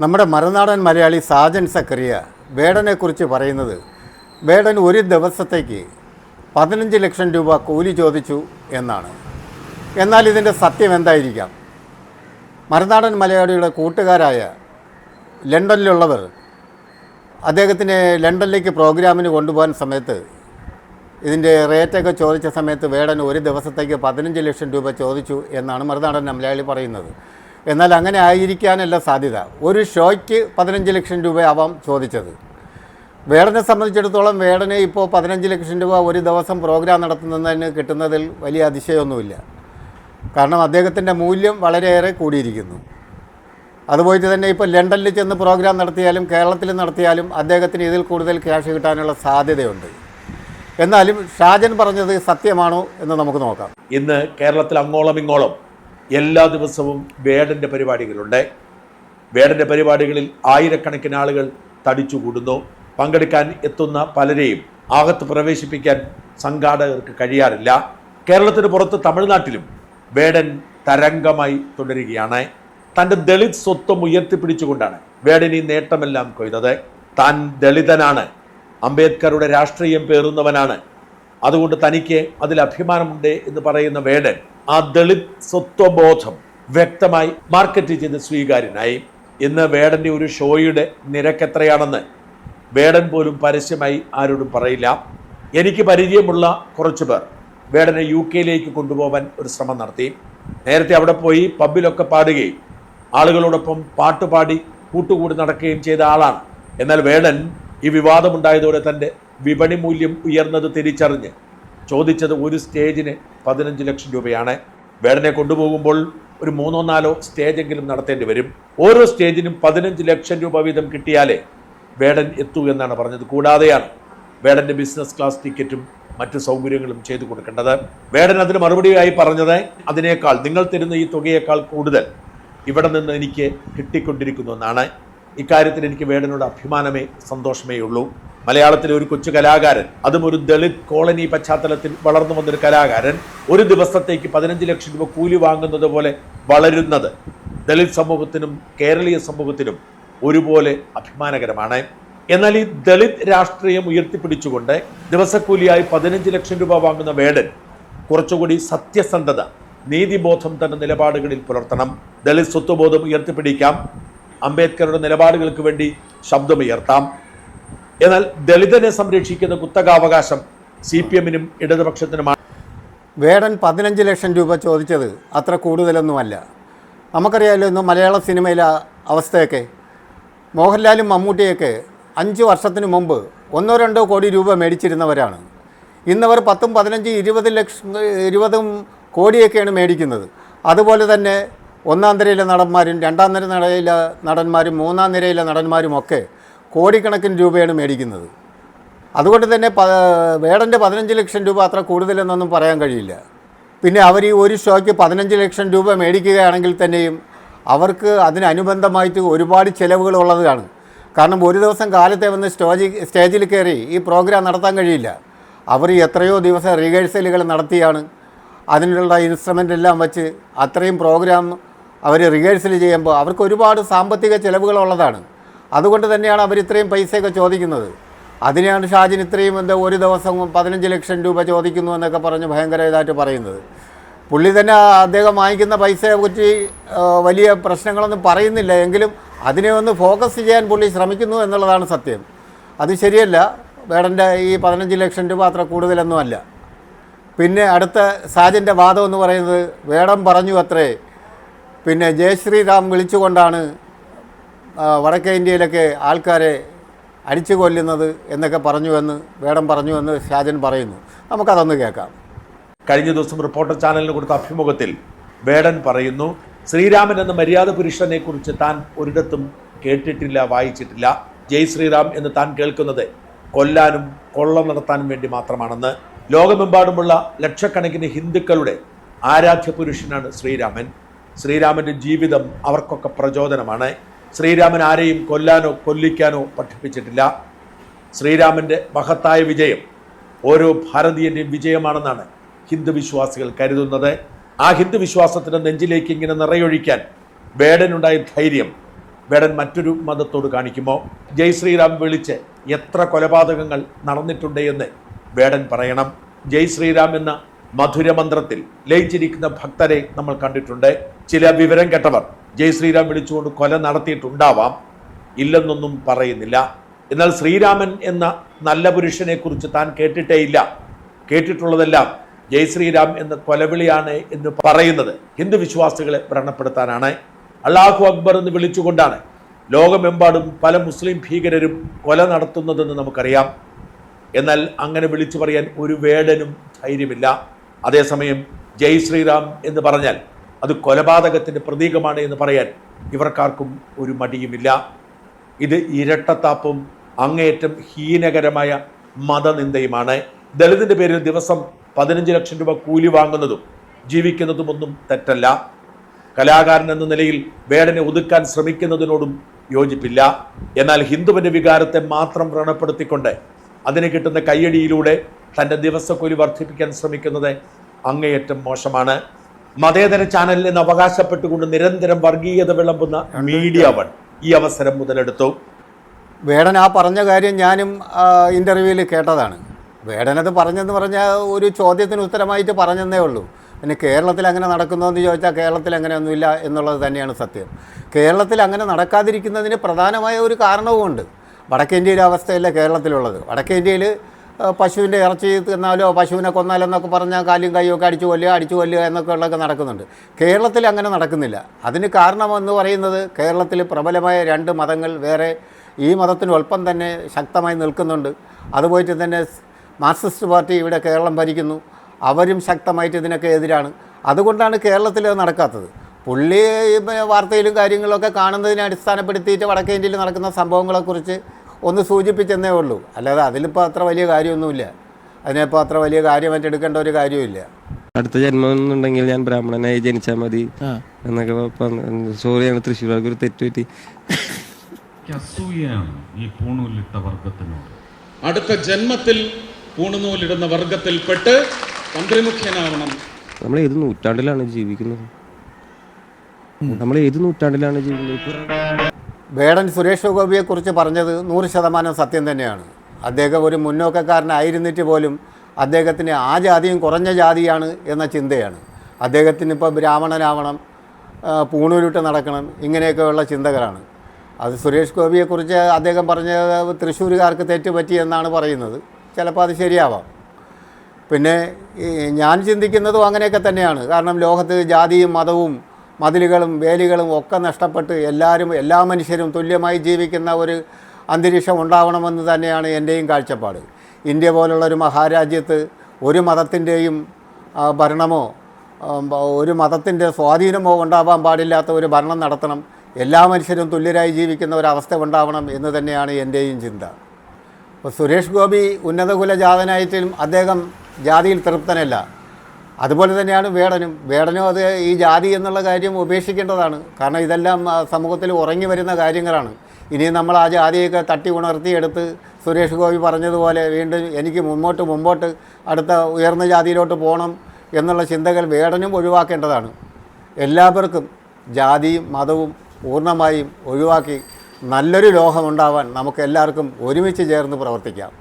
നമ്മുടെ മറുനാടൻ മലയാളി സാജൻ സക്കറിയ വേടനെക്കുറിച്ച് പറയുന്നത്, വേടൻ ഒരു ദിവസത്തേക്ക് 15 ലക്ഷം രൂപ കൂലി ചോദിച്ചു എന്നാണ്. എന്നാൽ ഇതിൻ്റെ സത്യം എന്തായിരിക്കാം? മറുനാടൻ മലയാളിയുടെ കൂട്ടുകാരായ ലണ്ടനിലുള്ളവർ അദ്ദേഹത്തിനെ ലണ്ടനിലേക്ക് പ്രോഗ്രാമിന് കൊണ്ടുപോകാൻ സമയത്ത് ഇതിൻ്റെ റേറ്റൊക്കെ ചോദിച്ച സമയത്ത് വേടൻ ഒരു ദിവസത്തേക്ക് 15 ലക്ഷം രൂപ ചോദിച്ചു എന്നാണ് മറുനാടൻ മലയാളി പറയുന്നത്. എന്നാൽ അങ്ങനെ ആയിരിക്കാനല്ല സാധ്യത. ഒരു ഷോയ്ക്ക് 15 ലക്ഷം രൂപയാവാം ചോദിച്ചത്. വേടനെ സംബന്ധിച്ചിടത്തോളം വേടനെ ഇപ്പോൾ 15 ലക്ഷം രൂപ ഒരു ദിവസം പ്രോഗ്രാം നടത്തുന്നതിന് കിട്ടുന്നതിൽ വലിയ അതിശയമൊന്നുമില്ല. കാരണം അദ്ദേഹത്തിൻ്റെ മൂല്യം വളരെയേറെ കൂടിയിരിക്കുന്നു. അതുപോലെ തന്നെ ഇപ്പോൾ ലണ്ടനിൽ ചെന്ന് പ്രോഗ്രാം നടത്തിയാലും കേരളത്തിൽ നടത്തിയാലും അദ്ദേഹത്തിന് ഇതിൽ കൂടുതൽ ക്യാഷ് കിട്ടാനുള്ള സാധ്യതയുണ്ട്. എന്നാലും ഷാജൻ പറഞ്ഞത് സത്യമാണോ എന്ന് നമുക്ക് നോക്കാം. ഇന്ന് കേരളത്തിൽ അങ്ങോളം ഇങ്ങോളം എല്ലാ ദിവസവും വേടൻ്റെ പരിപാടികളുണ്ട്. വേടൻ്റെ പരിപാടികളിൽ ആയിരക്കണക്കിന് ആളുകൾ തടിച്ചുകൂടുന്നു. പങ്കെടുക്കാൻ എത്തുന്ന പലരെയും അകത്ത് പ്രവേശിപ്പിക്കാൻ സംഘാടകർക്ക് കഴിയാറില്ല. കേരളത്തിന് പുറത്ത് തമിഴ്നാട്ടിലും വേടൻ തരംഗമായി തുടരുകയാണ്. തൻ്റെ ദളിത് സ്വത്വം ഉയർത്തിപ്പിടിച്ചുകൊണ്ടാണ് വേടൻ ഈ നേട്ടമെല്ലാം കൊയ്തത്. താൻ ദളിതനാണ്, അംബേദ്കറുടെ രാഷ്ട്രീയം പേറുന്നവനാണ്, അതുകൊണ്ട് തനിക്ക് അതിൽ അഭിമാനമുണ്ട് എന്ന് പറയുന്ന വേടൻ ആ ദളിത് സ്വത്വബോധം വ്യക്തമായി മാർക്കറ്റ് ചെയ്ത് സ്വീകാര്യനായി. ഇന്ന് വേടൻ്റെ ഒരു ഷോയുടെ നിരക്ക് എത്രയാണെന്ന് വേടൻ പോലും പരസ്യമായി ആരോടും പറയില്ല. എനിക്ക് പരിചയമുള്ള കുറച്ചു പേർ വേടനെ UK കൊണ്ടുപോകാൻ ഒരു ശ്രമം നടത്തി. നേരത്തെ അവിടെ പോയി പബ്ബിലൊക്കെ പാടുകയും ആളുകളോടൊപ്പം പാട്ടുപാടി കൂട്ടുകൂടി നടക്കുകയും ചെയ്ത ആളാണ്. എന്നാൽ വേടൻ ഈ വിവാദമുണ്ടായതോടെ തൻ്റെ വിപണി മൂല്യം ഉയർന്നത് തിരിച്ചറിഞ്ഞ് ചോദിച്ചത് ഒരു സ്റ്റേജിന് 15 ലക്ഷം രൂപയാണ്. വേടനെ കൊണ്ടുപോകുമ്പോൾ ഒരു 3-4 സ്റ്റേജെങ്കിലും നടത്തേണ്ടി വരും. ഓരോ സ്റ്റേജിനും 15 ലക്ഷം രൂപ വീതം കിട്ടിയാലേ വേടൻ എത്തൂ എന്നാണ് പറഞ്ഞത്. കൂടാതെയാണ് വേടൻ്റെ ബിസിനസ് ക്ലാസ് ടിക്കറ്റും മറ്റു സൗകര്യങ്ങളും ചെയ്തു കൊടുക്കേണ്ടത്. വേടൻ അതിന് മറുപടിയായി പറഞ്ഞത്, അതിനേക്കാൾ നിങ്ങൾ തരുന്ന ഈ തുകയേക്കാൾ കൂടുതൽ ഇവിടെ നിന്ന് എനിക്ക് കിട്ടിക്കൊണ്ടിരിക്കുന്നു എന്നാണ്. ഇക്കാര്യത്തിൽ എനിക്ക് വേടനോട് അഭിമാനമേ സന്തോഷമേ ഉള്ളൂ. മലയാളത്തിലെ ഒരു കൊച്ചു കലാകാരൻ, അതും ഒരു ദളിത് കോളനി പശ്ചാത്തലത്തിൽ വളർന്നു വന്നൊരു കലാകാരൻ, ഒരു ദിവസത്തേക്ക് 15 ലക്ഷം രൂപ കൂലി വാങ്ങുന്നത് പോലെ വളരുന്നത് ദളിത് സമൂഹത്തിനും കേരളീയ സമൂഹത്തിനും ഒരുപോലെ അഭിമാനകരമാണ്. എന്നാൽ ഈ ദളിത് രാഷ്ട്രീയം ഉയർത്തിപ്പിടിച്ചുകൊണ്ട് ദിവസക്കൂലിയായി 15 ലക്ഷം രൂപ വാങ്ങുന്ന വേടൻ കുറച്ചുകൂടി സത്യസന്ധത, നീതിബോധം തന്റെ നിലപാടുകളിൽ പുലർത്തണം. ദളിത് സ്വത്വബോധം ഉയർത്തിപ്പിടിക്കാം, അംബേദ്കറുടെ നിലപാടുകൾക്ക് വേണ്ടി ശബ്ദമുയർത്താം. എന്നാൽ ദളിതനെ സംരക്ഷിക്കുന്ന കുത്തകാവകാശം CPM-നും ഇടതുപക്ഷത്തിനുമാണ്. വേടൻ 15 ലക്ഷം രൂപ ചോദിച്ചത് അത്ര കൂടുതലൊന്നുമല്ല. നമുക്കറിയാമല്ലോ ഇന്ന് മലയാള സിനിമയിലെ അവസ്ഥയൊക്കെ. മോഹൻലാലും മമ്മൂട്ടിയൊക്കെ 5 വർഷത്തിന് മുമ്പ് 1-2 കോടി രൂപ മേടിച്ചിരുന്നവരാണ്. ഇന്നവർ 10, 15, 20 കോടിയൊക്കെയാണ് മേടിക്കുന്നത്. അതുപോലെ തന്നെ ഒന്നാം നിരയിലെ നടന്മാരും രണ്ടാം നിരയിലെ നടന്മാരും മൂന്നാം നിരയിലെ നടന്മാരുമൊക്കെ കോടിക്കണക്കിന് രൂപയാണ് മേടിക്കുന്നത്. അതുകൊണ്ട് തന്നെ വേടൻ്റെ 15 ലക്ഷം രൂപ അത്ര കൂടുതലെന്നൊന്നും പറയാൻ കഴിയില്ല. പിന്നെ അവർ ഈ ഒരു ഷോയ്ക്ക് 15 ലക്ഷം രൂപ മേടിക്കുകയാണെങ്കിൽ തന്നെയും അവർക്ക് അതിനനുബന്ധമായിട്ട് ഒരുപാട് ചിലവുകൾ ഉള്ളതാണ്. കാരണം ഒരു ദിവസം കാലത്തെ വന്ന് സ്റ്റേജിൽ കയറി ഈ പ്രോഗ്രാം നടത്താൻ കഴിയില്ല. അവർ എത്രയോ ദിവസം റിഹേഴ്സലുകൾ നടത്തിയാണ് അതിനുള്ള ഇൻസ്ട്രുമെൻ്റ് എല്ലാം വച്ച് അത്രയും പ്രോഗ്രാം അവർ റിഹേഴ്സൽ ചെയ്യുമ്പോൾ അവർക്ക് ഒരുപാട് സാമ്പത്തിക ചിലവുകളുള്ളതാണ്. അതുകൊണ്ട് തന്നെയാണ് അവർ ഇത്രയും പൈസയൊക്കെ ചോദിക്കുന്നത്. അതിനെയാണ് ഷാജിൻ ഇത്രയും ഒരു ദിവസം 15 ലക്ഷം രൂപ ചോദിക്കുന്നു എന്നൊക്കെ പറഞ്ഞ് ഭയങ്കര ഇതായിട്ട് പറയുന്നത്. പുള്ളി തന്നെ അദ്ദേഹം വാങ്ങിക്കുന്ന പൈസയെ പറ്റി വലിയ പ്രശ്നങ്ങളൊന്നും പറയുന്നില്ല. എങ്കിലും അതിനെ ഒന്ന് ഫോക്കസ് ചെയ്യാൻ പുള്ളി ശ്രമിക്കുന്നു എന്നുള്ളതാണ് സത്യം. അത് ശരിയല്ല. വേടൻ്റെ ഈ 15 ലക്ഷം രൂപ അത്ര കൂടുതലൊന്നുമല്ല. പിന്നെ അടുത്ത സാജൻ്റെ വാദം എന്ന് പറയുന്നത്, വേടൻ പറഞ്ഞു അത്രേ പിന്നെ ജയശ്രീറാം വിളിച്ചുകൊണ്ടാണ് വടക്കേ ഇന്ത്യയിലൊക്കെ ആൾക്കാരെ അടിച്ചു കൊല്ലുന്നത് എന്നൊക്കെ പറഞ്ഞുവെന്ന് വേടൻ പറഞ്ഞുവെന്ന് ഷാജൻ പറയുന്നു. നമുക്കതൊന്ന് കേൾക്കാം. കഴിഞ്ഞ ദിവസം റിപ്പോർട്ടർ ചാനലിന് കൊടുത്ത അഭിമുഖത്തിൽ വേടൻ പറയുന്നു, ശ്രീരാമൻ എന്ന മര്യാദ പുരുഷനെ കുറിച്ച് താൻ ഒരിടത്തും കേട്ടിട്ടില്ല, വായിച്ചിട്ടില്ല. ജയ് ശ്രീറാം എന്ന് താൻ കേൾക്കുന്നത് കൊല്ലാനും കൊള്ള നടത്താനും വേണ്ടി മാത്രമാണെന്ന്. ലോകമെമ്പാടുമുള്ള ലക്ഷക്കണക്കിന് ഹിന്ദുക്കളുടെ ആരാധ്യ പുരുഷനാണ് ശ്രീരാമൻ. ശ്രീരാമൻ്റെ ജീവിതം അവർക്കൊക്കെ പ്രചോദനമാണ്. ശ്രീരാമൻ ആരെയും കൊല്ലാനോ കൊല്ലിക്കാനോ പഠിപ്പിച്ചിട്ടില്ല. ശ്രീരാമൻ്റെ മഹത്തായ വിജയം ഓരോ ഭാരതീയൻ്റെയും വിജയമാണെന്നാണ് ഹിന്ദു വിശ്വാസികൾ കരുതുന്നത്. ആ ഹിന്ദു വിശ്വാസത്തിൻ്റെ നെഞ്ചിലേക്ക് ഇങ്ങനെ നിറയൊഴിക്കാൻ വേടനുണ്ടായ ധൈര്യം വേടൻ മറ്റൊരു മതത്തോട് കാണിക്കുമോ? ജയ് ശ്രീറാം വിളിച്ച് എത്ര കൊലപാതകങ്ങൾ നടന്നിട്ടുണ്ട് എന്ന് വേടൻ പറയണം. ജയ് ശ്രീറാം എന്ന മധുരമന്ത്രത്തിൽ ലയിച്ചിരിക്കുന്ന ഭക്തരെ നമ്മൾ കണ്ടിട്ടുണ്ട്. ചില വിവരം കെട്ടവർ ജയ് ശ്രീറാം വിളിച്ചുകൊണ്ട് കൊല നടത്തിയിട്ടുണ്ടാവാം, ഇല്ലെന്നൊന്നും പറയുന്നില്ല. എന്നാൽ ശ്രീരാമൻ എന്ന നല്ല പുരുഷനെ കുറിച്ച് താൻ കേട്ടിട്ടേയില്ല. കേട്ടിട്ടുള്ളതെല്ലാം ജയ് ശ്രീറാം എന്ന കൊലവിളിയാണ് എന്ന് പറയുന്നത് ഹിന്ദു വിശ്വാസികളെ വ്രണപ്പെടുത്താനാണ്. അല്ലാഹു അക്ബർ എന്ന് വിളിച്ചുകൊണ്ടാണ് ലോകമെമ്പാടും പല മുസ്ലിം ഭീകരരും കൊല നടത്തുന്നതെന്ന് നമുക്കറിയാം. എന്നാൽ അങ്ങനെ വിളിച്ചു പറയാൻ ഒരു വേടനും ധൈര്യമില്ല. അതേസമയം ജയ് ശ്രീറാം എന്ന് പറഞ്ഞാൽ അത് കൊലപാതകത്തിൻ്റെ പ്രതീകമാണ് എന്ന് പറയാൻ ഇവർക്കാർക്കും ഒരു മടിയുമില്ല. ഇത് ഇരട്ടത്താപ്പും അങ്ങേയറ്റം ഹീനകരമായ മതനിന്ദയുമാണ്. ദളിതിൻ്റെ പേരിൽ ദിവസം 15 ലക്ഷം രൂപ കൂലി വാങ്ങുന്നതും ജീവിക്കുന്നതും ഒന്നും തെറ്റല്ല. കലാകാരൻ എന്ന നിലയിൽ വേടനെ ഒതുക്കാൻ ശ്രമിക്കുന്നതിനോടും യോജിപ്പില്ല. എന്നാൽ ഹിന്ദുവിൻ്റെ വികാരത്തെ മാത്രം വ്രണപ്പെടുത്തിക്കൊണ്ട് അതിന് കിട്ടുന്ന കയ്യടിയിലൂടെ തൻ്റെ ദിവസക്കൂലി വർദ്ധിപ്പിക്കാൻ ശ്രമിക്കുന്നത് അങ്ങേയറ്റം മോശമാണ്. മതേതര ചാനലിൽ നിന്ന് അവകാശപ്പെട്ടുകൊണ്ട് നിരന്തരം വർഗീയത വിളമ്പുന്ന മീഡിയ വൺ ഈ അവസരം മുതലെടുത്തു. വേടൻ ആ പറഞ്ഞ കാര്യം ഞാനും ഇൻ്റർവ്യൂവിൽ കേട്ടതാണ്. വേടനത് പറഞ്ഞെന്ന് പറഞ്ഞാൽ ഒരു ചോദ്യത്തിന് ഉത്തരമായിട്ട് പറഞ്ഞതേ ഉള്ളൂ. പിന്നെ കേരളത്തിൽ അങ്ങനെ നടക്കുന്നതെന്ന് ചോദിച്ചാൽ കേരളത്തിൽ അങ്ങനെയൊന്നുമില്ല എന്നുള്ളത് തന്നെയാണ് സത്യം. കേരളത്തിൽ അങ്ങനെ നടക്കാതിരിക്കുന്നതിന് പ്രധാനമായ ഒരു കാരണവുമുണ്ട്. വടക്കേ ഇന്ത്യയിലെ അവസ്ഥയല്ല കേരളത്തിലുള്ളത്. വടക്കേ ഇന്ത്യയിൽ പശുവിൻ്റെ ഇറച്ചി തിന്നാലോ പശുവിനെ കൊന്നാലോ എന്നൊക്കെ പറഞ്ഞാൽ കാലും കൈയൊക്കെ അടിച്ചു കൊല്ലുക എന്നൊക്കെ ഉള്ളതൊക്കെ നടക്കുന്നുണ്ട്. കേരളത്തിൽ അങ്ങനെ നടക്കുന്നില്ല. അതിന് കാരണമെന്ന് പറയുന്നത് കേരളത്തിൽ പ്രബലമായ 2 മതങ്ങൾ വേറെ ഈ മതത്തിനൊപ്പം തന്നെ ശക്തമായി നിൽക്കുന്നുണ്ട്. അതുപോയിട്ട് തന്നെ മാർക്സിസ്റ്റ് പാർട്ടി ഇവിടെ കേരളം ഭരിക്കുന്നു. അവരും ശക്തമായിട്ട് ഇതിനൊക്കെ എതിരാണ്. അതുകൊണ്ടാണ് കേരളത്തിൽ അത് നടക്കാത്തത്. പുള്ളി വാർത്തയിലും കാര്യങ്ങളൊക്കെ കാണുന്നതിനെ അടിസ്ഥാനപ്പെടുത്തിയിട്ട് വടക്കേ ഇന്ത്യയിൽ നടക്കുന്ന സംഭവങ്ങളെക്കുറിച്ച് ഒന്ന് സൂചിപ്പിച്ചെന്നേ ഉള്ളൂ. അല്ലാതെ അതിലിപ്പോൾ അത്ര വലിയ കാര്യമൊന്നുമില്ല. അതിനിപ്പോൾ അത്ര വലിയ കാര്യമായിട്ട് എടുക്കേണ്ട ഒരു കാര്യമില്ല. അടുത്ത ജന്മം എന്നുണ്ടെങ്കിൽ ഞാൻ ബ്രാഹ്മണനായി ജനിച്ചാൽ മതി എന്നൊക്കെ സോറിയാണ് തൃശ്ശൂർക്ക് ഒരു തെറ്റുപറ്റി. ഈ പൂണൂലിട്ട വർഗത്തിനോട് അടുത്ത ജന്മത്തിൽ പൂണുനൂലിടുന്ന വർഗത്തിൽപ്പെട്ട് തന്ത്രിമുഖ്യനാവണം. നമ്മൾ ഏത് നൂറ്റാണ്ടിലാണ് ജീവിക്കുന്നത്? വേടൻ സുരേഷ് ഗോപിയെക്കുറിച്ച് പറഞ്ഞത് 100% സത്യം തന്നെയാണ്. അദ്ദേഹം ഒരു മുന്നോക്കക്കാരനായിരുന്നിട്ട് പോലും അദ്ദേഹത്തിന് ആ ജാതിയും കുറഞ്ഞ ജാതിയാണ് എന്ന ചിന്തയാണ്. അദ്ദേഹത്തിന് ഇപ്പോൾ ബ്രാഹ്മണനാവണം, പൂണൂലിട്ട് നടക്കണം, ഇങ്ങനെയൊക്കെയുള്ള ചിന്തകളാണ്. അത് സുരേഷ് ഗോപിയെക്കുറിച്ച് അദ്ദേഹം പറഞ്ഞ തൃശ്ശൂരുകാർക്ക് തെറ്റുപറ്റി എന്നാണ് പറയുന്നത്. ചിലപ്പോൾ അത് ശരിയാവാം. പിന്നെ ഞാൻ ചിന്തിക്കുന്നതും അങ്ങനെയൊക്കെ തന്നെയാണ്. കാരണം ലോകത്ത് ജാതിയും മതവും മതിലുകളും വേലികളും ഒക്കെ നഷ്ടപ്പെട്ട് എല്ലാ മനുഷ്യരും തുല്യമായി ജീവിക്കുന്ന ഒരു അന്തരീക്ഷം ഉണ്ടാവണമെന്ന് തന്നെയാണ് എൻ്റെയും കാഴ്ചപ്പാട്. ഇന്ത്യ പോലുള്ളൊരു മഹാരാജ്യത്ത് ഒരു മതത്തിൻ്റെയും ഭരണമോ ഒരു മതത്തിൻ്റെ സ്വാധീനമോ ഉണ്ടാവാൻ പാടില്ലാത്ത ഒരു ഭരണം നടത്തണം. എല്ലാ മനുഷ്യരും തുല്യരായി ജീവിക്കുന്ന ഒരവസ്ഥ ഉണ്ടാവണം എന്ന് തന്നെയാണ് എൻ്റെയും ചിന്ത. അപ്പോൾ സുരേഷ് ഗോപി ഉന്നതകുലജാതനായിട്ടും അദ്ദേഹം ജാതിയിൽ തൃപ്തനല്ല. അതുപോലെ തന്നെയാണ് വേടനും അത് ഈ ജാതി എന്നുള്ള കാര്യം ഉപേക്ഷിക്കേണ്ടതാണ്. കാരണം ഇതെല്ലാം സമൂഹത്തിൽ ഉറങ്ങി വരുന്ന കാര്യങ്ങളാണ്. ഇനി നമ്മൾ ആ ജാതിയൊക്കെ തട്ടി ഉണർത്തിയെടുത്ത് സുരേഷ് ഗോപി പറഞ്ഞതുപോലെ വീണ്ടും എനിക്ക് മുമ്പോട്ട് അടുത്ത ഉയർന്ന ജാതിയിലോട്ട് പോകണം എന്നുള്ള ചിന്തകൾ വേടനും ഒഴിവാക്കേണ്ടതാണ്. എല്ലാവർക്കും ജാതിയും മതവും പൂർണ്ണമായും ഒഴിവാക്കി നല്ലൊരു ലോകമുണ്ടാവാൻ നമുക്ക് എല്ലാവർക്കും ഒരുമിച്ച് ചേർന്ന് പ്രവർത്തിക്കാം.